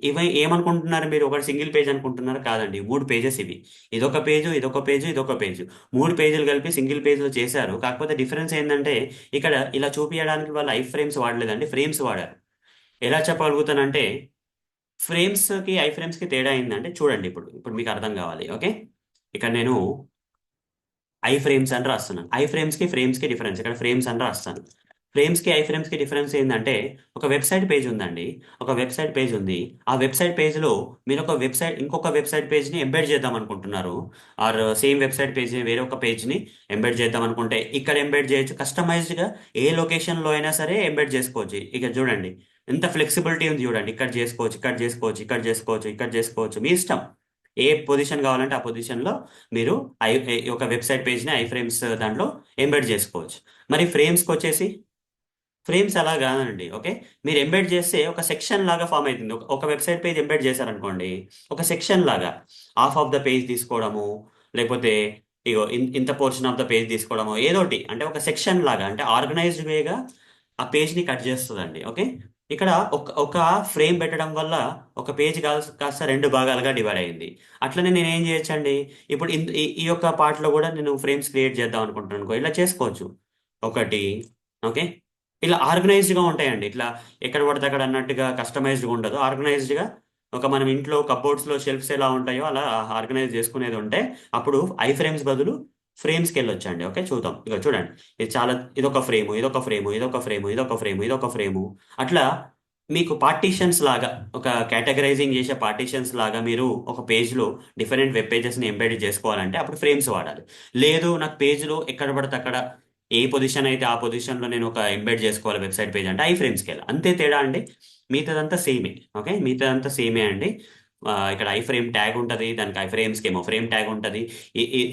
ఇవి ఏమనుకుంటున్నారు మీరు, ఒకటి సింగిల్ పేజ్ అనుకుంటున్నారు? కాదండి, 3 పేజెస్ ఇవి. ఇదొక పేజు, ఇదొక పేజు, ఇదొక పేజు. 3 పేజీలు కలిపి సింగిల్ పేజ్లో చేశారు. కాకపోతే డిఫరెన్స్ ఏంటంటే ఇక్కడ ఇలా చూపించడానికి వాళ్ళు ఐ ఫ్రేమ్స్ వాడలేదండి, ఫ్రేమ్స్ వాడారు. ఎలా చెప్పగలుగుతానంటే ఫ్రేమ్స్కి ఐ ఫ్రేమ్స్కి తేడా ఏంటంటే చూడండి, ఇప్పుడు ఇప్పుడు మీకు అర్థం కావాలి. ఓకే, ఇక్కడ నేను ఐ ఫ్రేమ్స్ అని రాస్తున్నాను. ఐ ఫ్రేమ్స్కి ఫ్రేమ్స్కి డిఫరెన్స్ ఇక్కడ ఫ్రేమ్స్ అని రాస్తాను. ఫ్రేమ్స్కి ఐ ఫ్రేమ్స్కి డిఫరెన్స్ ఏంటంటే ఒక వెబ్సైట్ పేజ్ ఉందండి. ఒక వెబ్సైట్ పేజ్ ఉంది. ఆ వెబ్సైట్ పేజ్లో మీరు ఒక వెబ్సైట్ ఇంకొక వెబ్సైట్ పేజ్ని ఎంబెడ్ చేద్దాం అనుకుంటున్నారు. ఆర్ సేమ్ వెబ్సైట్ పేజ్ వేరే ఒక పేజ్ని ఎంబెడ్ చేద్దాం అనుకుంటే ఇక్కడ ఎంబెడ్ చేయొచ్చు. కస్టమైజ్డ్గా ఏ లొకేషన్లో అయినా సరే ఎంబెడ్ చేసుకోవచ్చు. ఇక చూడండి ఎంత ఫ్లెక్సిబిలిటీ ఉంది చూడండి. ఇక్కడ చేసుకోవచ్చు, ఇక్కడ చేసుకోవచ్చు, ఇక్కడ చేసుకోవచ్చు, ఇక్కడ చేసుకోవచ్చు, మీ ఇష్టం. ఏ పొజిషన్ కావాలంటే ఆ పొజిషన్లో మీరు ఒక వెబ్సైట్ పేజ్ని ఐ ఫ్రేమ్స్ దాంట్లో ఎంబెడ్ చేసుకోవచ్చు. మరి ఫ్రేమ్స్కి వచ్చేసి ఫ్రేమ్స్ అలా కాదండి. ఓకే, మీరు ఎంబెడ్ చేస్తే ఒక సెక్షన్ లాగా ఫామ్ అవుతుంది. ఒక వెబ్సైట్ పేజ్ ఎంబెడ్ చేశారనుకోండి, ఒక సెక్షన్ లాగా హాఫ్ ఆఫ్ ద పేజ్ తీసుకోవడము, లేకపోతే ఇగో ఇంత పోర్షన్ ఆఫ్ ద పేజ్ తీసుకోవడము, ఏదోటి అంటే ఒక సెక్షన్ లాగా అంటే ఆర్గనైజ్డ్ వేగా ఆ పేజ్ని కట్ చేస్తుందండి. ఓకే, ఇక్కడ ఒక ఫ్రేమ్ పెట్టడం వల్ల ఒక పేజ్ కాస్త రెండు భాగాలుగా డివైడ్ అయింది. అట్లనే నేను ఏం చేయొచ్చండి, ఇప్పుడు ఈ యొక్క పార్ట్లో కూడా నేను ఫ్రేమ్స్ క్రియేట్ చేద్దాం అనుకుంటున్నాను అనుకో, ఇలా చేసుకోవచ్చు. ఒకటి, ఓకే, ఇలా ఆర్గనైజ్డ్గా ఉంటాయండి. ఇట్లా ఎక్కడ పడితే అక్కడ అన్నట్టుగా కస్టమైజ్డ్గా ఉండదు. ఆర్గనైజ్డ్గా ఒక మనం ఇంట్లో కబోర్డ్స్లో షెల్ఫ్స్ ఎలా ఉంటాయో అలా ఆర్గనైజ్ చేసుకునేది ఉంటే అప్పుడు ఐ ఫ్రేమ్స్ బదులు ఫ్రేమ్స్కి వెళ్ళొచ్చండి. ఓకే, చూద్దాం. ఇక చూడండి, ఇదొక ఫ్రేము, ఇదొక ఫ్రేము, ఇదొక ఫ్రేము, ఇదొక ఫ్రేము, ఇదొక ఫ్రేము, అట్లా మీకు పార్టీషన్స్ లాగా ఒక కేటగరైజింగ్ చేసే పార్టీషన్స్ లాగా మీరు ఒక పేజ్లో డిఫరెంట్ వెబ్ పేజెస్ని ఎంబెడ్ చేసుకోవాలంటే అప్పుడు ఫ్రేమ్స్ వాడాలి. లేదు నాకు పేజ్లో ఎక్కడ పడితే అక్కడ ఏ పొజిషన్ అయితే ఆ పొజిషన్లో నేను ఒక ఎంబెడ్ చేసుకోవాలి వెబ్సైట్ పేజ్ అంటే ఐ ఫ్రేమ్స్కి వెళ్ళాలి. అంతే తేడా అండి, మిగతాదంతా సేమే. ఓకే, మిగతాదంతా సేమే అండి. ఇక్కడ ఐ ఫ్రేమ్ ట్యాగ్ ఉంటుంది, దానికి ఐ ఫ్రేమ్స్కి ఏమో ఫ్రేమ్ ట్యాగ్ ఉంటుంది.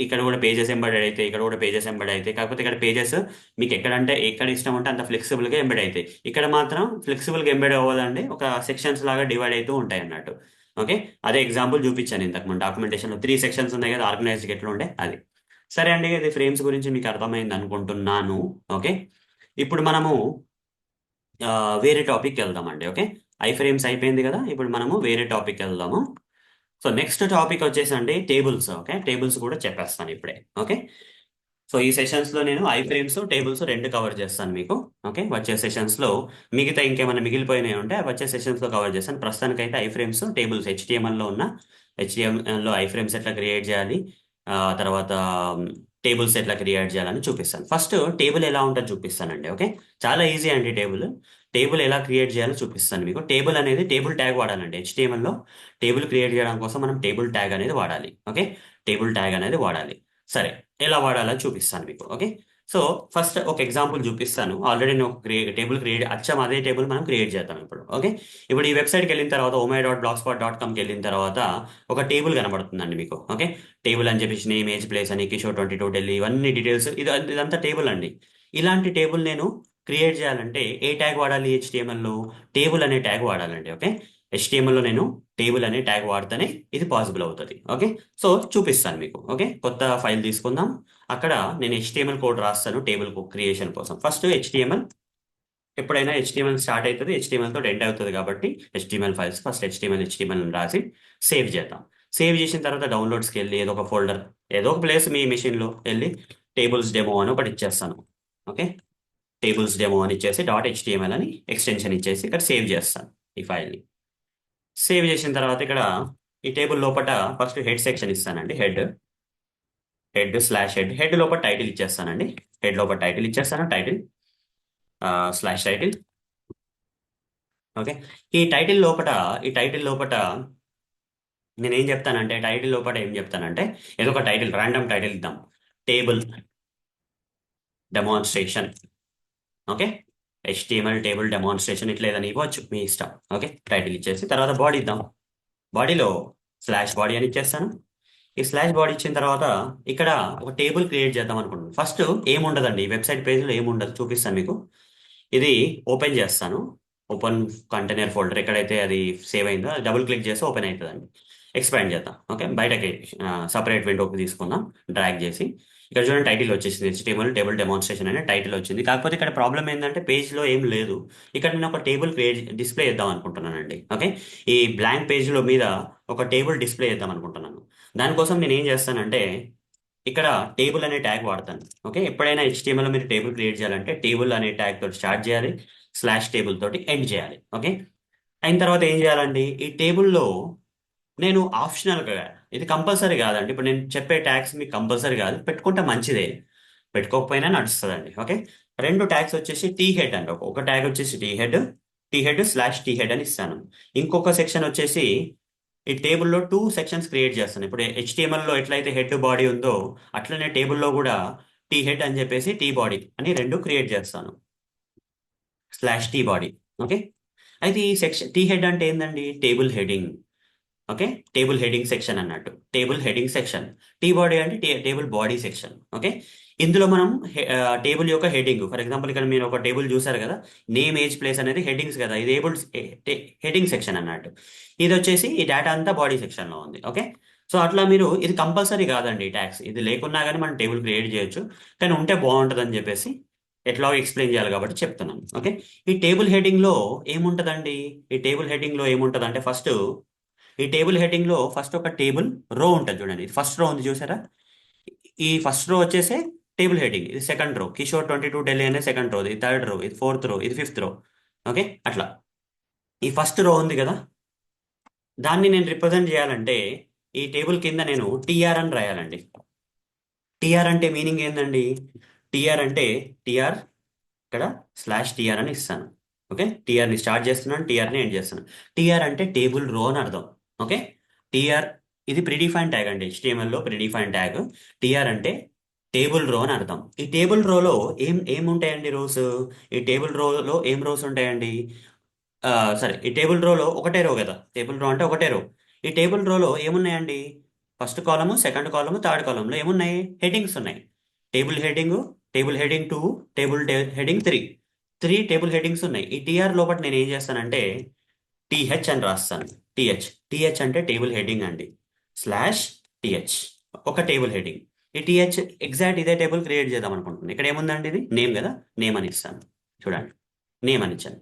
ఇక్కడ కూడా పేజెస్ ఎంబెడెడ్ అయితే, ఇక్కడ కూడా పేజెస్ ఎంబెడ్ అయితే, కాకపోతే ఇక్కడ పేజెస్ మీకు ఎక్కడంటే ఎక్కడ ఇష్టం ఉంటే అంత ఫ్లెక్సిబుల్గా ఎంబెడ్ అవుతాయి. ఇక్కడ మాత్రం ఫ్లెక్సిబుల్గా ఎంబెడ్ అవ్వదండి, ఒక సెక్షన్స్ లాగా డివైడ్ అవుతూ ఉంటాయి అన్నట్టు. ఓకే, అదే ఎగ్జాంపుల్ చూపించాను ఇంతకుముందు డాక్యుమెంటేషన్లో 3 సెక్షన్స్ ఉన్నాయి కదా, ఆర్గనైజ్డ్ ఎట్లా ఉండే అది. సరే అండి, ఇది ఫ్రేమ్స్ గురించి మీకు అర్థమైంది అనుకుంటున్నాను. ఓకే, ఇప్పుడు మనము వేరే టాపిక్ వెళ్దామండి. ఓకే, ఐ ఫ్రేమ్స్ అయిపోయింది కదా, ఇప్పుడు మనము వేరే టాపిక్ వెళ్దాము. సో నెక్స్ట్ టాపిక్ వచ్చేసండి టేబుల్స్. ఓకే, టేబుల్స్ కూడా చెప్పేస్తాను ఇప్పుడే. ఓకే, సో ఈ సెషన్స్లో నేను ఐ ఫ్రేమ్స్ టేబుల్స్ రెండు కవర్ చేస్తాను మీకు. ఓకే, వచ్చే సెషన్స్లో మిగతా ఇంకేమైనా మిగిలిపోయినాయి ఉంటే అవి వచ్చే సెషన్స్లో కవర్ చేస్తాను. ప్రస్తుతానికైతే ఐ ఫ్రేమ్స్ టేబుల్స్ హెచ్టిఎంఎల్లో ఉన్న హెచ్టిఎంఎల్లో ఐ ఫ్రేమ్స్ ఎట్లా క్రియేట్ చేయాలి, తర్వాత టేబుల్స్ ఎట్లా క్రియేట్ చేయాలని చూపిస్తాను. ఫస్ట్ టేబుల్ ఎలా ఉంటుందో చూపిస్తానండి. ఓకే, చాలా ఈజీ అండి. టేబుల్ ఎలా క్రియేట్ చేయాలో చూపిస్తాను మీకు. టేబుల్ అనేది టేబుల్ ట్యాగ్ వాడాలండి. హెచ్టిఎంఎల్లో టేబుల్ క్రియేట్ చేయడం కోసం మనం టేబుల్ ట్యాగ్ అనేది వాడాలి. ఓకే, టేబుల్ ట్యాగ్ అనేది వాడాలి. సరే, ఎలా వాడాలో చూపిస్తాను మీకు. ఓకే, సో ఫస్ట్ ఒక ఎగ్జాంపుల్ చూపిస్తాను. ఆల్రెడీ నేను ఒక టేబుల్ క్రియేట్ అచ్చం అదే టేబుల్ మనం క్రియేట్ చేద్దాం ఇప్పుడు. ఓకే, ఇప్పుడు ఈ వెబ్సైట్కి వెళ్ళిన తర్వాత omai.blogspot.comకి వెళ్ళిన తర్వాత ఒక టేబుల్ కనబడుతుందండి మీకు. ఓకే, టేబుల్ అని చెప్పేసి నేమ్, ఏజ్, ప్లేస్ అని, కిషోర్ 22 ఢిల్లీ, ఇవన్నీ డీటెయిల్స్, ఇదంతా టేబుల్ అండి. ఇలాంటి టేబుల్ నేను క్రియేట్ చేయాలంటే ఏ ట్యాగ్ వాడాలి? హెచ్టిఎంఎల్లో టేబుల్ అనే ట్యాగ్ వాడాలండి. ఓకే, హెచ్టిఎంఎల్లో నేను టేబుల్ అనే ట్యాగ్ వాడితేనే ఇది పాసిబుల్ అవుతుంది. ఓకే, సో చూపిస్తాను మీకు. ఓకే, కొత్త ఫైల్ తీసుకుందాం. అక్కడ నేను హెచ్టిఎంఎల్ కోడ్ రాస్తాను టేబుల్ క్రియేషన్ కోసం. ఫస్ట్ హెచ్టిఎంఎల్, ఎప్పుడైనా హెచ్టిఎంఎల్ స్టార్ట్ అవుతుంది హెచ్టిఎంఎల్ తో ఎండ్ అవుతుంది కాబట్టి హెచ్టిఎంఎల్ ఫైల్స్ ఫస్ట్ హెచ్టిఎంఎల్ రాసి సేవ్ చేద్దాం. సేవ్ చేసిన తర్వాత డౌన్లోడ్స్కి వెళ్ళి ఏదో ఒక ఫోల్డర్, ఏదో ఒక ప్లేస్ మీ మెషిన్లో వెళ్ళి టేబుల్స్ డెమో అని ఒకటి ఇచ్చేస్తాను. ఓకే, టేబుల్స్ డెమో అని ఇచ్చేసి .html అని ఎక్స్టెన్షన్ ఇచ్చేసి ఇక్కడ సేవ్ చేస్తాను ఈ ఫైల్ని. సేవ్ చేసిన తర్వాత ఇక్కడ ఈ టేబుల్ లోపల ఫస్ట్ హెడ్ సెక్షన్ ఇస్తానండి. హెడ్ లోపల టైటిల్ ఇచ్చేస్తానండి. హెడ్ లోపల టైటిల్ ఇచ్చేస్తాను, టైటిల్ /టైటిల్. ఓకే, ఈ టైటిల్ లోపల నేను ఏం చెప్తానంటే, టైటిల్ లోపల ఏం చెప్తానంటే ఏదో ఒక టైటిల్, ర్యాండమ్ టైటిల్ ఇద్దాం. Table demonstration. Okay, HTML table demonstration ఇట్లా ఏదైనా ఇవ్వచ్చు, మీ ఇష్టం. ఓకే, టైటిల్ ఇచ్చేసి తర్వాత బాడీ ఇద్దాం. బాడీలో /బాడీ అని ఇచ్చేస్తాను. ఈ /బాడీ ఇచ్చిన తర్వాత ఇక్కడ ఒక టేబుల్ క్రియేట్ చేద్దాం అనుకుంటున్నాను. ఫస్ట్ ఏముండదండి, వెబ్సైట్ పేజ్లో ఏముండదు, చూపిస్తాను మీకు. ఇది ఓపెన్ చేస్తాను. ఓపెన్ కంటైనర్ ఫోల్డర్ ఎక్కడైతే అది సేవ్ అయిందో అది డబుల్ క్లిక్ చేస్తే ఓపెన్ అవుతుందండి. ఎక్స్పాండ్ చేద్దాం. ఓకే, బయటకి సపరేట్ విండోకి తీసుకుందాం, డ్రాగ్ చేసి. ఇక్కడ చూడండి టైటిల్ వచ్చేసింది, హెచ్టిఎంఎల్ టేబుల్ డెమాన్స్ట్రేషన్ అనే టైటిల్ వచ్చింది. కాకపోతే ఇక్కడ ప్రాబ్లం ఏంటంటే పేజ్లో ఏం లేదు. ఇక్కడ నేను ఒక టేబుల్ డిస్ప్లే చేద్దాం అనుకుంటున్నానండి. ఓకే, ఈ బ్లాంక్ పేజ్లో మీద ఒక టేబుల్ డిస్ప్లే చేద్దాం అనుకుంటున్నాను. దానికోసం నేను ఏం చేస్తానంటే ఇక్కడ టేబుల్ అనే ట్యాగ్ వాడతాను. ఓకే, ఎప్పుడైనా హెచ్టిఎంఎల్ మీరు టేబుల్ క్రియేట్ చేయాలంటే టేబుల్ అనే ట్యాగ్ తోటి స్టార్ట్ చేయాలి, /టేబుల్ తోటి ఎండ్ చేయాలి. ఓకే, అయిన తర్వాత ఏం చేయాలండి, ఈ టేబుల్లో నేను ఆప్షనల్గా, ఇది కంపల్సరీ కాదండి. ఇప్పుడు నేను చెప్పే ట్యాగ్స్ మీకు కంపల్సరీ కాదు, పెట్టుకుంటే మంచిదే, పెట్టుకోకపోయినా నడుస్తుందండి. ఓకే, రెండు ట్యాగ్స్ వచ్చేసి టీ హెడ్ అండి. ఒక ట్యాగ్ వచ్చేసి thead slash thead అని ఇస్తాను. ఇంకొక సెక్షన్ వచ్చేసి ఈ టేబుల్లో టూ సెక్షన్స్ క్రియేట్ చేస్తాను. ఇప్పుడు హెచ్టిఎంఎల్లో ఎట్లయితే హెడ్ బాడీ ఉందో అట్లనే టేబుల్లో కూడా టీ హెడ్ అని చెప్పేసి టీ బాడీ అని రెండు క్రియేట్ చేస్తాను, స్లాష్ టీ బాడీ. ఓకే, అయితే ఈ సెక్షన్ టీ హెడ్ అంటే ఏందండి? Table heading. Okay, table heading section అన్నట్టు, table heading section. T body అంటే టేబుల్ బాడీ సెక్షన్. ఓకే, ఇందులో మనం టేబుల్ యొక్క హెడింగ్, ఫర్ ఎగ్జాంపుల్ ఇక్కడ మీరు ఒక టేబుల్ చూసారు కదా, నేమ్ ఏజ్ ప్లేస్ అనేది హెడింగ్స్ కదా, ఇది హెడింగ్ సెక్షన్ అన్నట్టు. ఇది వచ్చేసి ఈ డేటా అంతా బాడీ సెక్షన్ లో ఉంది. ఓకే, సో అట్లా మీరు, ఇది కంపల్సరీ కాదండి ట్యాక్స్, ఇది లేకున్నా కానీ మనం టేబుల్ క్రియేట్ చేయొచ్చు, కానీ ఉంటే బాగుంటుంది అని చెప్పేసి ఎట్లా ఎక్స్ప్లెయిన్ చేయాలి కాబట్టి చెప్తున్నాను. ఓకే, ఈ టేబుల్ హెడింగ్ లో ఏముంటదండి? ఈ టేబుల్ హెడింగ్ లో ఏముంటది అంటే, ఫస్ట్ ఈ టేబుల్ హెడింగ్ లో ఫస్ట్ ఒక టేబుల్ రో ఉంటుంది చూడండి. ఇది ఫస్ట్ రో ఉంది చూసారా? ఈ ఫస్ట్ రో వచ్చేసి టేబుల్ హెడింగ్, ఇది సెకండ్ రో కిషోర్ 22 ఢిల్లీ అనే సెకండ్ రో, ఇది థర్డ్ రో, ఇది ఫోర్త్ రో, ఇది ఫిఫ్త్ రో. ఓకే, అట్లా ఈ ఫస్ట్ రో ఉంది కదా, దాన్ని నేను రిప్రజెంట్ చేయాలంటే ఈ టేబుల్ కింద నేను టీఆర్ అని రాయాలండి. టీఆర్ అంటే మీనింగ్ ఏందండి? టీఆర్ అంటే టీఆర్, ఇక్కడ స్లాష్ టీఆర్ అని ఇస్తాను. ఓకే, టీఆర్ని స్టార్ట్ చేస్తున్నాను, టీఆర్ని ఎండ్ చేస్తున్నాను. టీఆర్ అంటే టేబుల్ రో అని అర్థం. ఓకే, టీఆర్ ఇది ప్రిడిఫైన్ ట్యాగ్ అండి, HTML లో ప్రిడిఫైన్ ట్యాగ్. టీఆర్ అంటే టేబుల్ రో అని అర్థం. ఈ టేబుల్ రోలో ఏం ఉంటాయండి రోస్? ఈ టేబుల్ రోలో ఏం రోస్ ఉంటాయండి? ఆ, సరే, ఈ టేబుల్ రోలో ఒకటే రో కదా, టేబుల్ రో అంటే ఒకటే రో. ఈ టేబుల్ రోలో ఏమున్నాయండి? ఫస్ట్ కాలము, సెకండ్ కాలము, థర్డ్ కాలంలో ఏమున్నాయి? హెడింగ్స్ ఉన్నాయి. Table heading, table heading 2, table heading 3, table headings ఉన్నాయి. ఈ టీఆర్ లోపల నేను ఏం చేస్తానంటే టీహెచ్ అని రాస్తాను. టీహెచ్ అంటే టేబుల్ హెడింగ్ అండి, స్లాష్ టీహెచ్, ఒక టేబుల్ హెడింగ్. ఈ టీహెచ్ ఎగ్జాక్ట్ ఇదే టేబుల్ క్రియేట్ చేద్దాం అనుకుంటున్నాను. ఇక్కడ ఏముందండి? ఇది నేమ్ కదా, నేమ్ అని ఇస్తాను. చూడండి, నేమ్ అని ఇచ్చాను.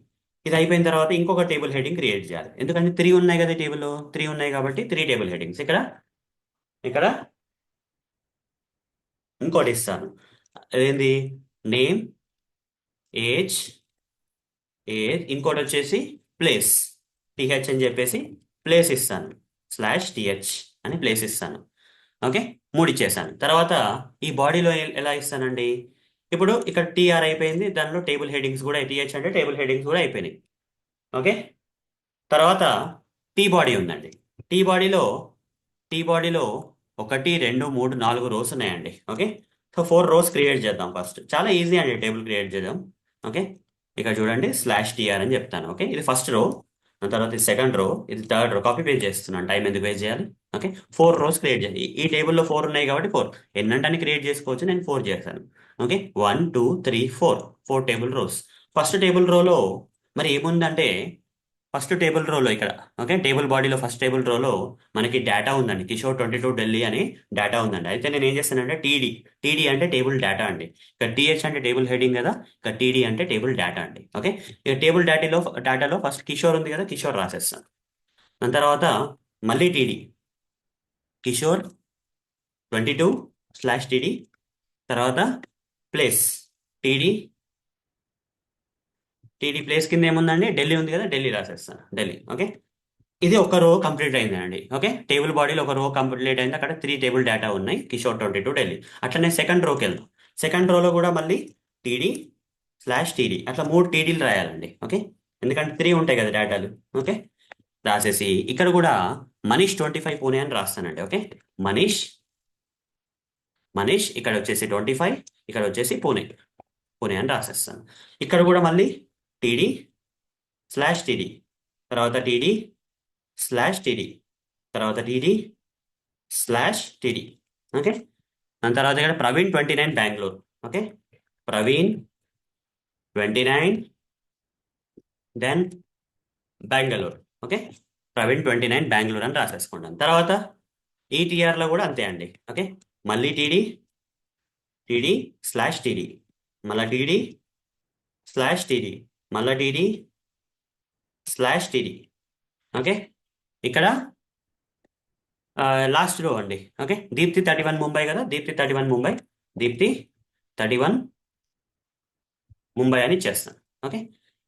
ఇది అయిపోయిన తర్వాత ఇంకొక టేబుల్ హెడింగ్ క్రియేట్ చేయాలి, ఎందుకంటే త్రీ ఉన్నాయి కదా, టేబుల్లో త్రీ ఉన్నాయి కాబట్టి టేబుల్ హెడింగ్స్. ఇక్కడ ఇక్కడ ఇంకోటి ఇస్తాను, అదేంది? నేమ్, ఏజ్, ఇంకోటి వచ్చేసి ప్లేస్, టీహెచ్ అని చెప్పేసి ప్లేస్ ఇస్తాను, స్లాష్ టీహెచ్ అని ప్లేస్ ఇస్తాను. ఓకే, మూడు ఇచ్చేసాను. తర్వాత ఈ బాడీలో ఎలా ఇస్తానండి? ఇప్పుడు ఇక్కడ టీఆర్ అయిపోయింది, దానిలో టేబుల్ హెడింగ్స్ కూడా, టీహెచ్ అంటే టేబుల్ హెడింగ్స్ కూడా అయిపోయినాయి. ఓకే, తర్వాత టీ బాడీ ఉందండి. టీ బాడీలో టీ బాడీలో ఒకటి, రెండు, మూడు, నాలుగు రోస్ ఉన్నాయండి. ఓకే, సో 4 రోస్ క్రియేట్ చేద్దాం. ఫస్ట్ చాలా ఈజీ అండి టేబుల్ క్రియేట్ చేద్దాం. ఓకే, ఇక్కడ చూడండి, స్లాష్ టీఆర్ అని చెప్తాను. ఓకే, ఇది ఫస్ట్ రో, దాని తర్వాత ఇది సెకండ్ రో, ఇది థర్డ్ రో. కాపీ పేస్ట్ చేస్తున్నాను, టైం ఎందుకు వేస్ట్ చేయాలి. ఓకే, 4 రోస్ క్రియేట్ చేయాలి. ఈ టేబుల్లో 4 ఉన్నాయి కాబట్టి 4, ఎన్నంటని క్రియేట్ చేసుకోవచ్చు, నేను 4 చేశాను. Okay, 1 2 3 4, 4 table rows. First table రోలో మరి ఏముందంటే, ఫస్ట్ టేబుల్ రోలో ఇక్కడ, ఓకే, టేబుల్ బాడీలో ఫస్ట్ టేబుల్ రోలో మనకి డేటా ఉందండి, కిషోర్ 22 ఢిల్లీ అని డేటా ఉందండి. అయితే నేను ఏం చేస్తానంటే టీడీ అంటే టేబుల్ డేటా అండి. ఇక్కడ టీహెచ్ అంటే టేబుల్ హెడింగ్ కదా, ఇక్కడ టీడీ అంటే టేబుల్ డేటా అండి. ఓకే, ఇక టేబుల్ డేటాలో ఫస్ట్ కిషోర్ ఉంది కదా, కిషోర్ రాసేస్తాను. దాని తర్వాత మళ్ళీ కిషోర్ 22 స్లాష్ టీడీ, తర్వాత ప్లేస్, టీడీ టీడీ ప్లేస్ కింద ఏముందండి? ఢిల్లీ ఉంది కదా, ఢిల్లీ రాసేస్తాను, ఢిల్లీ. ఓకే, ఇది ఒక రో కంప్లీట్ అయిందండి. ఓకే, టేబుల్ బాడీలో ఒక రో కంప్లీట్ అయింది, అక్కడ 3 టేబుల్ డేటా ఉన్నాయి, కిషోర్ 22 ఢిల్లీ. అట్లనే సెకండ్ రోకి వెళ్దాం. సెకండ్ రోలో కూడా మళ్ళీ టీడీ స్లాష్ టీడీ, అట్లా 3 టీడీలు రాయాలండి. ఓకే, ఎందుకంటే 3 ఉంటాయి కదా డేటాలు. ఓకే, రాసేసి ఇక్కడ కూడా మనీష్ 25 పూణే అని రాస్తానండి. ఓకే, మనీష్ మనీష్ ఇక్కడ వచ్చేసి 25, ఇక్కడ వచ్చేసి పూణే అని రాసేస్తాను. ఇక్కడ కూడా మళ్ళీ టీడీ స్లాష్ టీడీ, తర్వాత టీడీ స్లాష్ టీడీ, తర్వాత టీడీ స్లాష్ టీడీ. ఓకే, దాని తర్వాత ఇక్కడ Praveen 29 Bengaluru. Okay, Praveen 29 then Bengaluru. Okay, Praveen 29 Bengaluru అని రాసేసుకుంటాను. తర్వాత ఈటీఆర్లో కూడా అంతే అండి. ఓకే, మళ్ళీ టీడీ స్లాష్ టీడీ, మళ్ళీ టీడీ స్లాష్ టీడీ, మళ్ళీ టీడీ స్లాష్ టీడీ. ఓకే, ఇక్కడ లాస్ట్ రో అండి. ఓకే, దీప్తి 31 ముంబై కదా, దీప్తి 31 ముంబై అని ఇచ్చేస్తాను. ఓకే,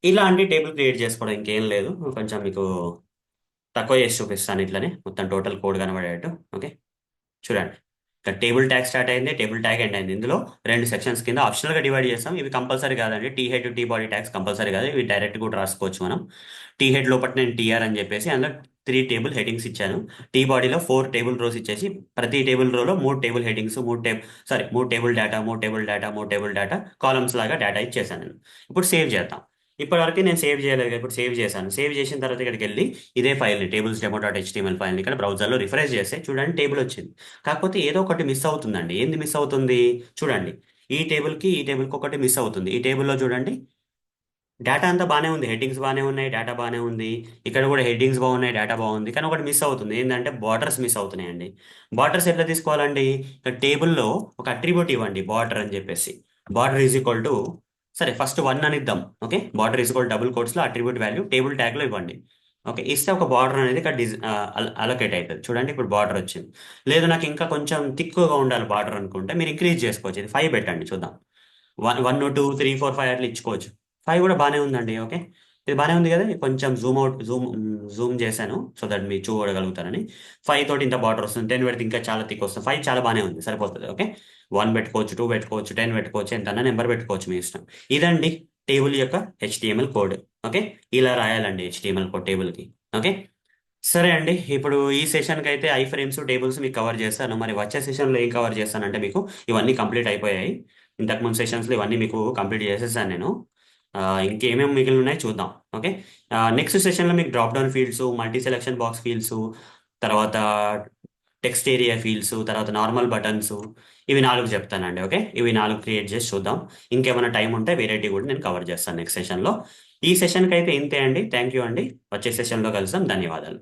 ఇలాంటి టేబుల్ క్రియేట్ చేసుకోవడం ఇంకేం లేదు, కొంచెం మీకు తక్కువ చేసి చూపిస్తాను ఇట్లనే మొత్తం టోటల్ కోడ్ కనబడేటట్టు. ఓకే, చూడండి. ఇక్కడ టేబుల్ ట్యాగ్ స్టార్ట్ అయింది, టేబుల్ ట్యాగ్ ఎండ్ అయింది. ఇందులో రెండు సెక్షన్స్ కింద ఆప్షనల్గా డివైడ్ చేస్తాం. ఇవి కంపల్సరీ కాదండి. Thead tbody tags compulsory కాదు, ఇవి డైరెక్ట్ కూడా రాసుకోవచ్చు మనం. టీ హెడ్ లోపల నేను టీఆర్ అని చెప్పేసి అందులో 3 టేబుల్ హెడ్డింగ్స్ ఇచ్చాను. టీ బాడీలో 4 టేబుల్ రోస్ ఇచ్చేసి ప్రతి టేబుల్ రోలో 3 table headings, 3 table data, 3 table data, 3 table data columns లాగా డేటా ఇచ్చేసాను నేను. ఇప్పుడు సేవ్ చేద్దాం. ఇప్పటివరకు నేను సేవ్ చేయలేదు కదా, ఇప్పుడు సేవ్ చేశాను. సేవ్ చేసిన తర్వాత ఇక్కడికి వెళ్ళి ఇదే ఫైల్ని టేబుల్స్ డెమో డాట్ హెచ్టీఎంఎల్ ఫైల్ని ఇక్కడ బ్రౌజర్లో రిఫ్రెష్ చేస్తే చూడండి టేబుల్ వచ్చింది. కాకపోతే ఏదో ఒకటి మిస్ అవుతుందండి. ఏంది మిస్ అవుతుంది చూడండి. ఈ టేబుల్కి ఈ టేబుల్కి ఒకటి మిస్ అవుతుంది. ఈ టేబుల్లో చూడండి డేటా అంతా బాగానే ఉంది, హెడ్డింగ్స్ బాగానే ఉన్నాయి, డేటా బాగానే ఉంది. ఇక్కడ కూడా హెడ్డింగ్స్ బాగున్నాయి, డేటా బాగుంది. కానీ ఒకటి మిస్ అవుతుంది. ఏంటంటే బార్డర్స్ మిస్ అవుతున్నాయండి. బార్డర్స్ ఎట్లా తీసుకోవాలండి? ఇక్కడ టేబుల్లో ఒక అట్రిబ్యూట్ ఇవ్వండి, బార్డర్ అని చెప్పేసి. బార్డర్ ఈజ్ ఈక్వల్ టు, సరే ఫస్ట్ 1 అని ఇద్దాం. Okay, border is equal double కోట్స్లో అట్రిబ్యూట్ వాల్యూ టేబుల్ ట్యాగ్లో ఇవ్వండి. ఓకే, ఇస్తే ఒక బార్డర్ అనేది ఇక్కడ అలొకేట్ అవుతుంది. చూడండి ఇప్పుడు బార్డర్ వచ్చింది. లేదు నాకు ఇంకా కొంచెం థిక్గా ఉండాలి బార్డర్ అనుకుంటే మీరు ఇంక్రీజ్ చేసుకోవచ్చు. ఇది 5 పెట్టండి చూద్దాం. 1 2 3 4 5 అట్లా ఇచ్చుకోవచ్చు. 5 కూడా బాగానే ఉందండి. ఓకే, ఇది బాగానే ఉంది కదా. ఇది కొంచెం జూమ్ చేశాను సో దట్ మీరు చూడగలుగుతారని. 5 తోటి ఇంత బార్డర్ వస్తుంది, 10 పెడితే ఇంకా చాలా థిక్ వస్తుంది. 5 చాలా బాగానే ఉంది, సరిపోతుంది. ఓకే, 1 పెట్టుకోవచ్చు, 2 పెట్టుకోవచ్చు, 10 పెట్టుకోవచ్చు, ఎంత నెంబర్ పెట్టుకోవచ్చు మీ ఇష్టం. ఇదండి టేబుల్ యొక్క హెచ్టిఎంఎల్ కోడ్. ఓకే, ఇలా రాయాలండి హెచ్టిఎంఎల్ కోడ్ టేబుల్కి. ఓకే, సరే అండి. ఇప్పుడు ఈ సెషన్కి అయితే ఐ ఫ్రేమ్స్ టేబుల్స్ మీకు కవర్ చేస్తాను. మరి వచ్చే సెషన్లో ఏం కవర్ చేస్తానంటే మీకు ఇవన్నీ కంప్లీట్ అయిపోయాయి. ఇంతకుముందు సెషన్స్లో ఇవన్నీ మీకు కంప్లీట్ చేసేసాను నేను. ఇంకేమేమి మిగిలి ఉన్నాయి చూద్దాం. ఓకే, నెక్స్ట్ సెషన్లో మీకు drop down fields, multi selection box fields, తర్వాత టెక్స్ట్ ఏరియా ఫీల్డ్స్, తర్వాత నార్మల్ బటన్స్, ఇవి 4 చెప్తానండి. ఓకే, ఇవి 4 క్రియేట్ చేసి చూద్దాం. ఇంకేమైనా టైం ఉంటే వేరేటి కూడా నేను కవర్ చేస్తాను నెక్స్ట్ సెషన్లో. ఈ సెషన్కి అయితే ఇంతే అండి. థ్యాంక్ యూ అండి. వచ్చే సెషన్లో కలుద్దాం. ధన్యవాదాలు.